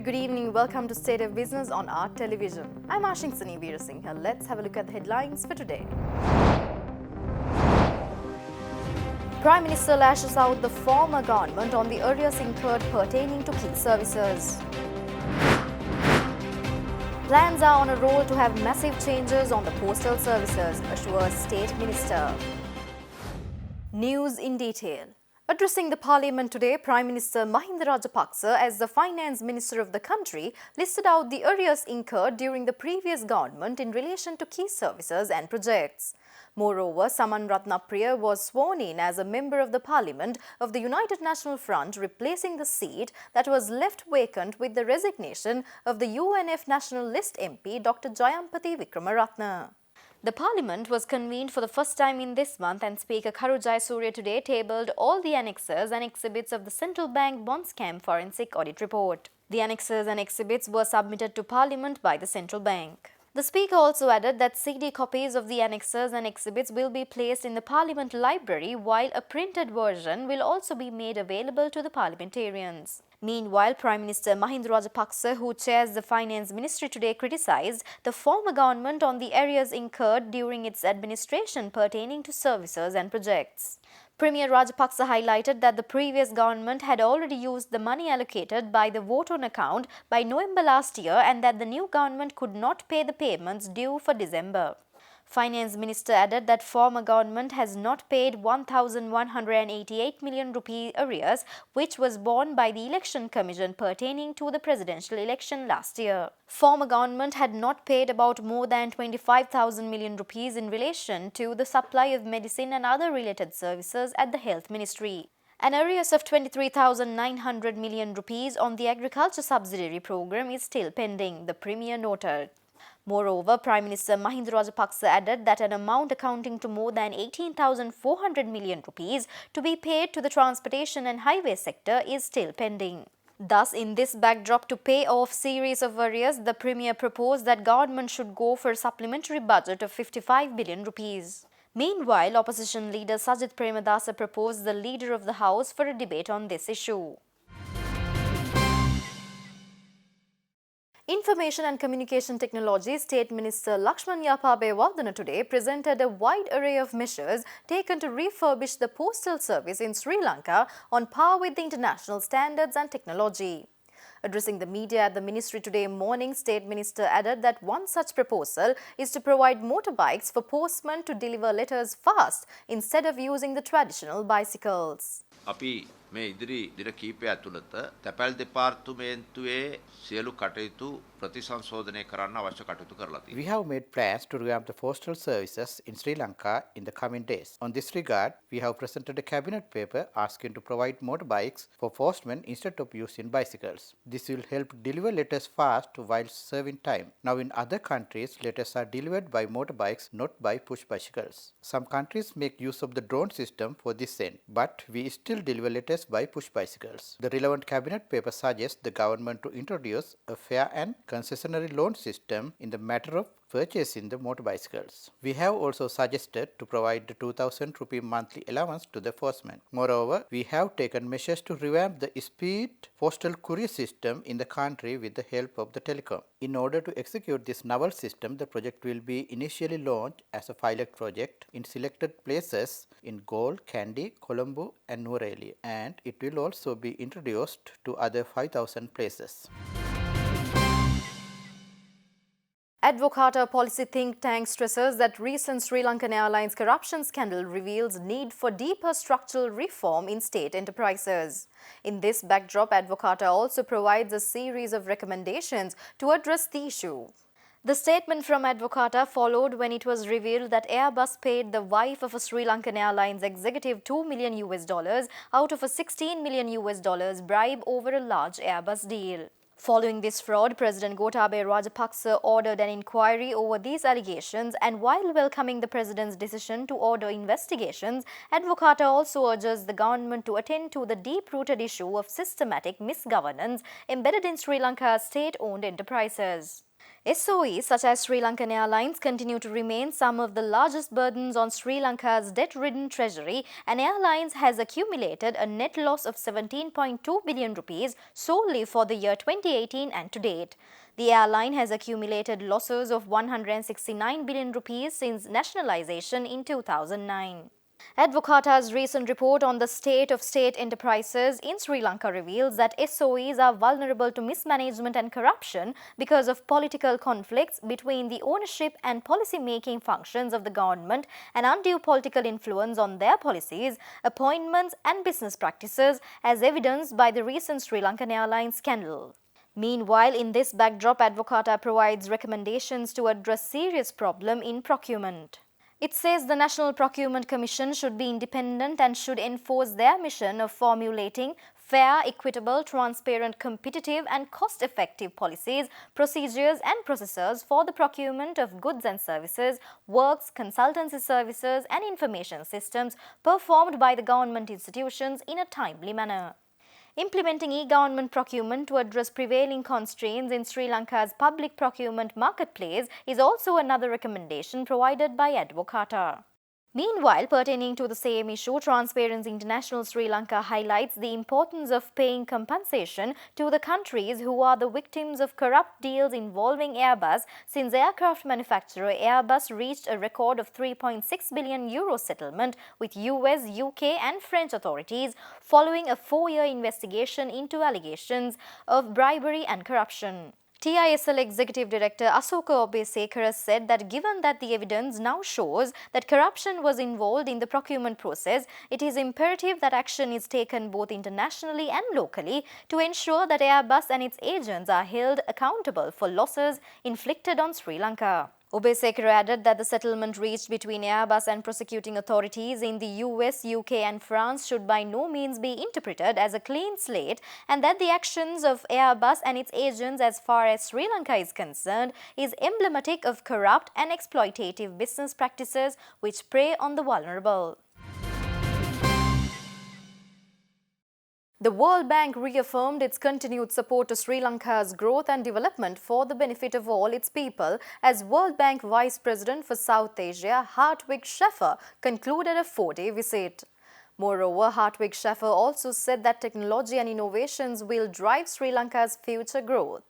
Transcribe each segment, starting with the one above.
Good evening. Welcome to State of Business on Art Television. I'm Ashingsani Veerasinghe. Let's have a look at the headlines for today. Prime Minister lashes out the former government on the arrears incurred pertaining to key services. Plans are on a roll to have massive changes on the postal services, assures State Minister. News in detail. Addressing the Parliament today, Prime Minister Mahinda Rajapaksa, as the Finance Minister of the country, listed out the arrears incurred during the previous government in relation to key services and projects. Moreover, Saman Ratnapriya was sworn in as a member of the Parliament of the United National Front, replacing the seat that was left vacant with the resignation of the UNF National List MP Dr. Jayampati Vikramaratne. The Parliament was convened for the first time in this month, and Speaker Karu Jayasuriya today tabled all the annexes and exhibits of the Central Bank Bond Scam Forensic Audit Report. The annexes and exhibits were submitted to Parliament by the Central Bank. The Speaker also added that CD copies of the annexes and exhibits will be placed in the Parliament Library, while a printed version will also be made available to the parliamentarians. Meanwhile, Prime Minister Mahinda Rajapaksa, who chairs the Finance Ministry today, criticised the former government on the arrears incurred during its administration pertaining to services and projects. Premier Rajapaksa highlighted that the previous government had already used the money allocated by the vote on account by November last year, and that the new government could not pay the payments due for December. Finance Minister added that former government has not paid 1,188 million rupee arrears, which was borne by the Election Commission pertaining to the presidential election last year. Former government had not paid about more than 25,000 million rupees in relation to the supply of medicine and other related services at the Health Ministry. An arrears of 23,900 million rupees on the agriculture subsidiary program is still pending, the Premier noted. Moreover, Prime Minister Mahinda Rajapaksa added that an amount accounting to more than 18,400 million rupees to be paid to the transportation and highway sector is still pending. Thus, in this backdrop to pay off series of arrears, the Premier proposed that government should go for a supplementary budget of 55 billion rupees. Meanwhile, opposition leader Sajith Premadasa proposed the Leader of the House for a debate on this issue. Information and Communication Technology State Minister Lakshman Yapabewardena today presented a wide array of measures taken to refurbish the postal service in Sri Lanka on par with the international standards and technology. Addressing the media at the ministry today morning, State Minister added that one such proposal is to provide motorbikes for postmen to deliver letters fast instead of using the traditional bicycles. අපි මේ ඉදිරි දින කිහිපය ඇතුළත තැපැල් දෙපාර්තමේන්තුවේ සියලු කටයුතු ප්‍රතිසංශෝධනය කරන්න අවශ්‍ය කටයුතු කරලා තියෙනවා. We have made plans to revamp the postal services in Sri Lanka in the coming days. On this regard, we have presented a cabinet paper asking to provide motorbikes for postmen instead of using bicycles. This will help deliver letters fast while serving time. Now, in other countries, letters are delivered by motorbikes, not by push bicycles. Some countries make use of the drone system for this end, but we still deliver letters by push bicycles. The relevant cabinet paper suggests the government to introduce a fair and concessionary loan system in the matter of purchasing the motorbicycles. We have also suggested to provide the 2,000 rupee monthly allowance to the postmen. Moreover, we have taken measures to revamp the speed postal courier system in the country with the help of the telecom. In order to execute this novel system, the project will be initially launched as a pilot project in selected places in Galle, Kandy, Colombo and Nuwara, and it will also be introduced to other 5,000 places. Advocata policy think tank stresses that recent Sri Lankan Airlines corruption scandal reveals need for deeper structural reform in state enterprises. In this backdrop, Advocata also provides a series of recommendations to address the issue. The statement from Advocata followed when it was revealed that Airbus paid the wife of a Sri Lankan Airlines executive $2 million out of a $16 million bribe over a large Airbus deal. Following this fraud, President Gotabaya Rajapaksa ordered an inquiry over these allegations, and while welcoming the President's decision to order investigations, Advocata also urges the government to attend to the deep-rooted issue of systematic misgovernance embedded in Sri Lanka's state-owned enterprises. SOEs such as Sri Lankan Airlines continue to remain some of the largest burdens on Sri Lanka's debt-ridden treasury, and Airlines has accumulated a net loss of 17.2 billion rupees solely for the year 2018 and to date. The airline has accumulated losses of 169 billion rupees since nationalization in 2009. Advocata's recent report on the state of state enterprises in Sri Lanka reveals that SOEs are vulnerable to mismanagement and corruption because of political conflicts between the ownership and policy-making functions of the government and undue political influence on their policies, appointments and business practices, as evidenced by the recent Sri Lankan Airlines scandal. Meanwhile, in this backdrop, Advocata provides recommendations to address serious problem in procurement. It says the National Procurement Commission should be independent and should enforce their mission of formulating fair, equitable, transparent, competitive and cost-effective policies, procedures and processes for the procurement of goods and services, works, consultancy services and information systems performed by the government institutions in a timely manner. Implementing e-government procurement to address prevailing constraints in Sri Lanka's public procurement marketplace is also another recommendation provided by Advocata. Meanwhile, pertaining to the same issue, Transparency International Sri Lanka highlights the importance of paying compensation to the countries who are the victims of corrupt deals involving Airbus, since aircraft manufacturer Airbus reached a record of €3.6 billion settlement with US, UK and French authorities following a 4-year investigation into allegations of bribery and corruption. TISL Executive Director Asoka Obesekara said that given that the evidence now shows that corruption was involved in the procurement process, it is imperative that action is taken both internationally and locally to ensure that Airbus and its agents are held accountable for losses inflicted on Sri Lanka. Obesekara added that the settlement reached between Airbus and prosecuting authorities in the US, UK and France should by no means be interpreted as a clean slate, and that the actions of Airbus and its agents as far as Sri Lanka is concerned is emblematic of corrupt and exploitative business practices which prey on the vulnerable. The World Bank reaffirmed its continued support to Sri Lanka's growth and development for the benefit of all its people as World Bank Vice President for South Asia Hartwig Scheffer concluded a 4-day visit. Moreover, Hartwig Scheffer also said that technology and innovations will drive Sri Lanka's future growth.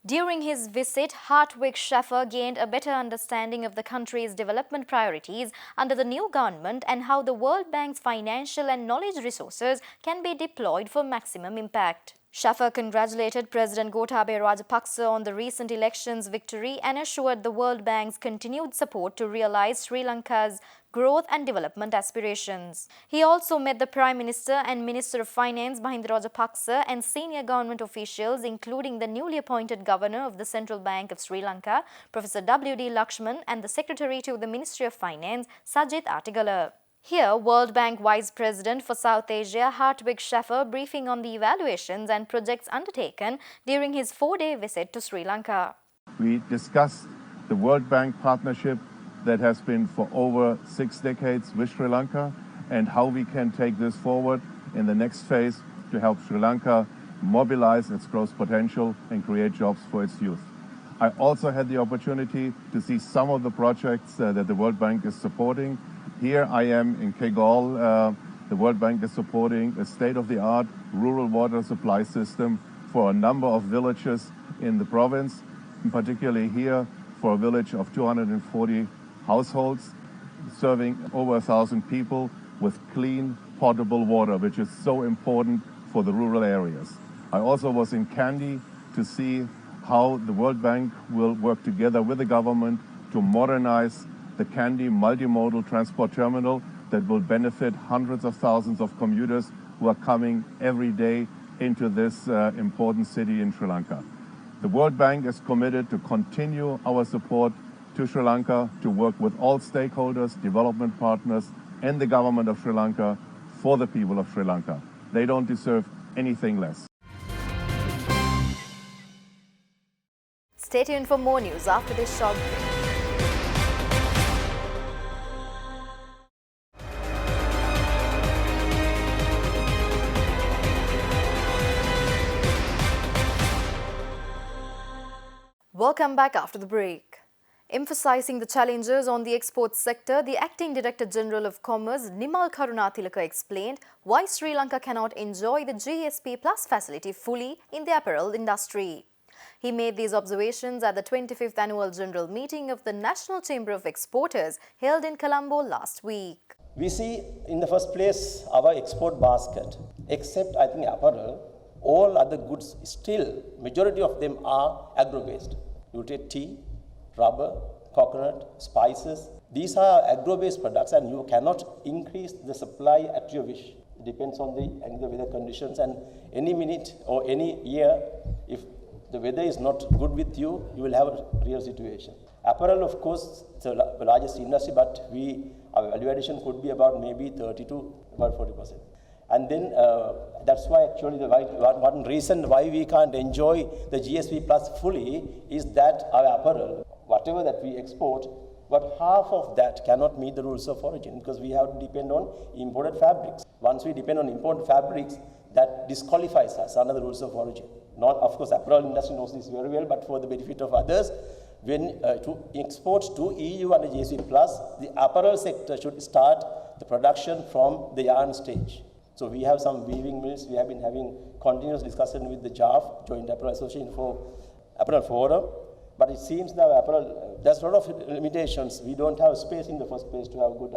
During his visit, Hartwig Scheffer gained a better understanding of the country's development priorities under the new government and how the World Bank's financial and knowledge resources can be deployed for maximum impact. Scheffer congratulated President Gotabaya Rajapaksa on the recent elections victory and assured the World Bank's continued support to realize Sri Lanka's growth and development aspirations. He also met the Prime Minister and Minister of Finance Mahinda Rajapaksa and senior government officials, including the newly appointed Governor of the Central Bank of Sri Lanka, Professor W.D. Lakshman, and the Secretary to the Ministry of Finance, Sajith Artigala. Here, World Bank Vice President for South Asia Hartwig Scheffer briefing on the evaluations and projects undertaken during his 4-day visit to Sri Lanka. We discussed the World Bank partnership that has been for over 6 decades with Sri Lanka and how we can take this forward in the next phase to help Sri Lanka mobilize its growth potential and create jobs for its youth. I also had the opportunity to see some of the projects that the World Bank is supporting. Here I am in Kegaul. The World Bank is supporting a state-of-the-art rural water supply system for a number of villages in the province, and particularly here for a village of 240 households, serving over 1,000 people with clean, potable water, which is so important for the rural areas. I also was in Kandy to see how the World Bank will work together with the government to modernize the Kandy multimodal transport terminal that will benefit hundreds of thousands of commuters who are coming every day into this important city in Sri Lanka. The World Bank is committed to continue our support to Sri Lanka, to work with all stakeholders, development partners, and the government of Sri Lanka for the people of Sri Lanka. They don't deserve anything less. Stay tuned for more news after this short break. Welcome back after the break. Emphasizing the challenges on the export sector, the Acting Director General of Commerce, Nimal Karunatilaka, explained why Sri Lanka cannot enjoy the GSP Plus facility fully in the apparel industry. He made these observations at the 25th Annual General Meeting of the National Chamber of Exporters held in Colombo last week. We see in the first place our export basket, except I think apparel, all other goods still, majority of them are agro-based. You take tea, rubber, coconut, spices. These are agro-based products and you cannot increase the supply at your wish. It depends on the weather conditions, and any minute or any year, if the weather is not good with you, you will have a real situation. Apparel, of course, is the largest industry, but our value addition could be about maybe 30 to about 40%. And then that's why actually one reason why we can't enjoy the GSP Plus fully is that our apparel, whatever that we export, but half of that cannot meet the rules of origin because we have to depend on imported fabrics. Once we depend on imported fabrics, that disqualifies us under the rules of origin. Not, of course, apparel industry knows this very well, but for the benefit of others, when to export to EU under GSP Plus, the apparel sector should start the production from the yarn stage. So we have some weaving mills. We have been having continuous discussion with the JAF, Joint Apparel Association for Apparel Forum. But it seems now apparel, there's a lot of limitations. We don't have space in the first place to have good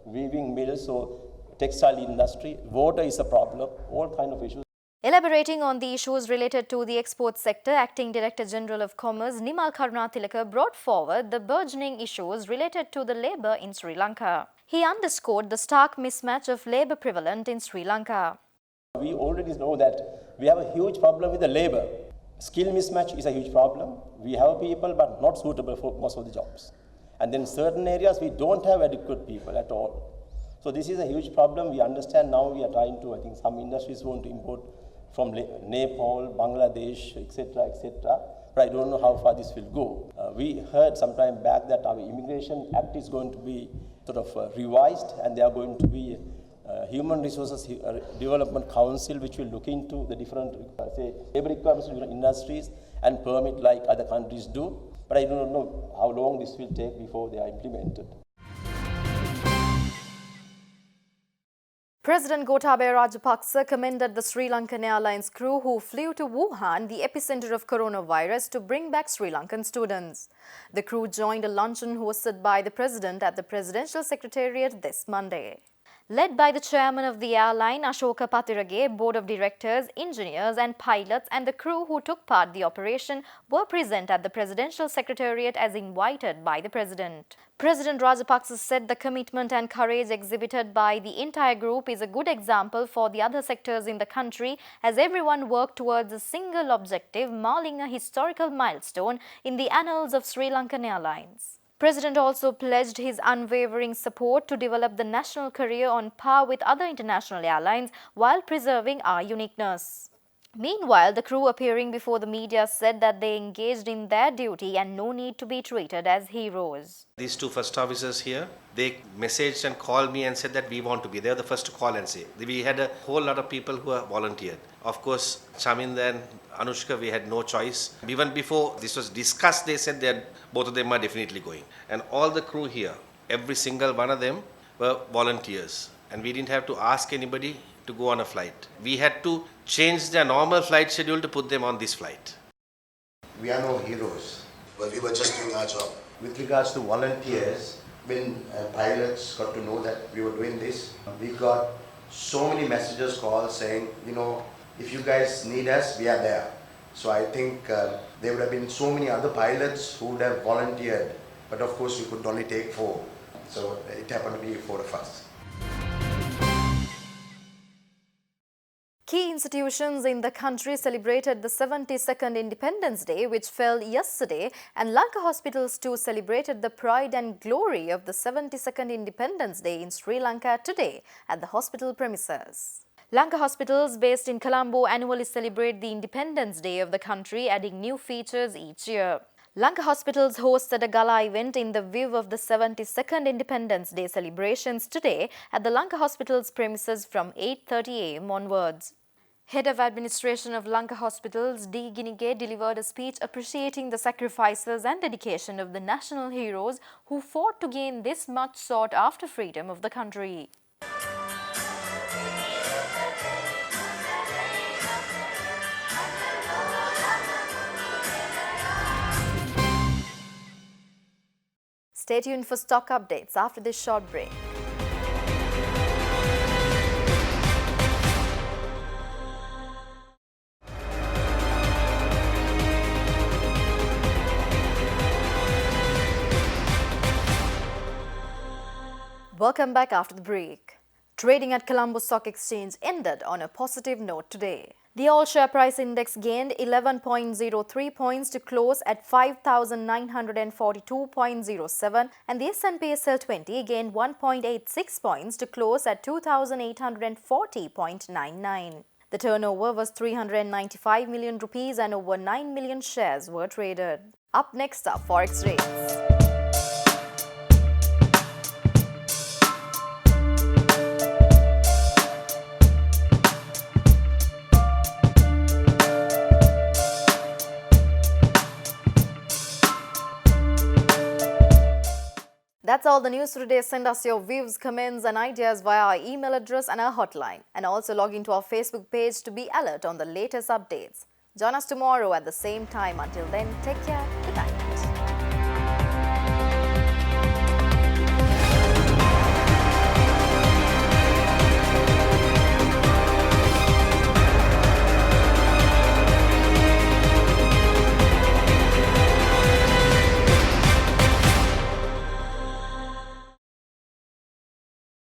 weaving mills, so textile industry. Water is a problem, all kind of issues. Elaborating on the issues related to the export sector, Acting Director General of Commerce Nimal Karunatilaka brought forward the burgeoning issues related to the labour in Sri Lanka. He underscored the stark mismatch of labour prevalent in Sri Lanka. We already know that we have a huge problem with the labour. Skill mismatch is a huge problem. We have people but not suitable for most of the jobs. And then certain areas we don't have adequate people at all. So this is a huge problem. We understand now we are trying to, I think some industries want to import from Nepal, Bangladesh, etc., etc. But I don't know how far this will go. We heard some time back that our Immigration Act is going to be sort of revised, and there are going to be Human Resources Development Council which will look into the different labour requirements in industries and permit like other countries do. But I don't know how long this will take before they are implemented. President Gotabaya Rajapaksa commended the Sri Lankan Airlines crew who flew to Wuhan, the epicenter of coronavirus, to bring back Sri Lankan students. The crew joined a luncheon hosted by the President at the Presidential Secretariat this Monday. Led by the chairman of the airline, Ashoka Patirage, board of directors, engineers and pilots and the crew who took part in the operation were present at the Presidential Secretariat as invited by the President. President Rajapaksa said the commitment and courage exhibited by the entire group is a good example for the other sectors in the country as everyone worked towards a single objective, marking a historical milestone in the annals of Sri Lankan Airlines. President also pledged his unwavering support to develop the national career on par with other international airlines while preserving our uniqueness. Meanwhile, the crew appearing before the media said that they engaged in their duty and no need to be treated as heroes. These two first officers here, they messaged and called me and said that we want to be. They were the first to call and say. We had a whole lot of people who are volunteered. Of course, Chaminda and Anushka, we had no choice. Even before this was discussed, they said that both of them are definitely going. And all the crew here, every single one of them were volunteers. And we didn't have to ask anybody to go on a flight. We had to change their normal flight schedule to put them on this flight. We are no heroes, but we were just doing our job. With regards to volunteers, when pilots got to know that we were doing this, we got so many messages, calls saying, if you guys need us, we are there. So I think there would have been so many other pilots who would have volunteered, but of course we could only take 4. So it happened to be 4 of us. Key institutions in the country celebrated the 72nd Independence Day, which fell yesterday, and Lanka Hospitals too celebrated the pride and glory of the 72nd Independence Day in Sri Lanka today at the hospital premises. Lanka Hospitals, based in Colombo, annually celebrate the Independence Day of the country, adding new features each year. Lanka Hospitals hosted a gala event in the view of the 72nd Independence Day celebrations today at the Lanka Hospitals premises from 8:30 a.m. onwards. Head of Administration of Lanka Hospitals, D. Ginige, delivered a speech appreciating the sacrifices and dedication of the national heroes who fought to gain this much sought-after freedom of the country. Stay tuned for stock updates after this short break. Welcome back after the break. Trading at Colombo Stock Exchange ended on a positive note today. The all-share price index gained 11.03 points to close at 5,942.07 and the S&P SL 20 gained 1.86 points to close at 2,840.99. The turnover was 395 million rupees and over 9 million shares were traded. Up next are Forex rates. That's all the news for today. Send us your views, comments and ideas via our email address and our hotline. And also log into our Facebook page to be alert on the latest updates. Join us tomorrow at the same time. Until then, take care.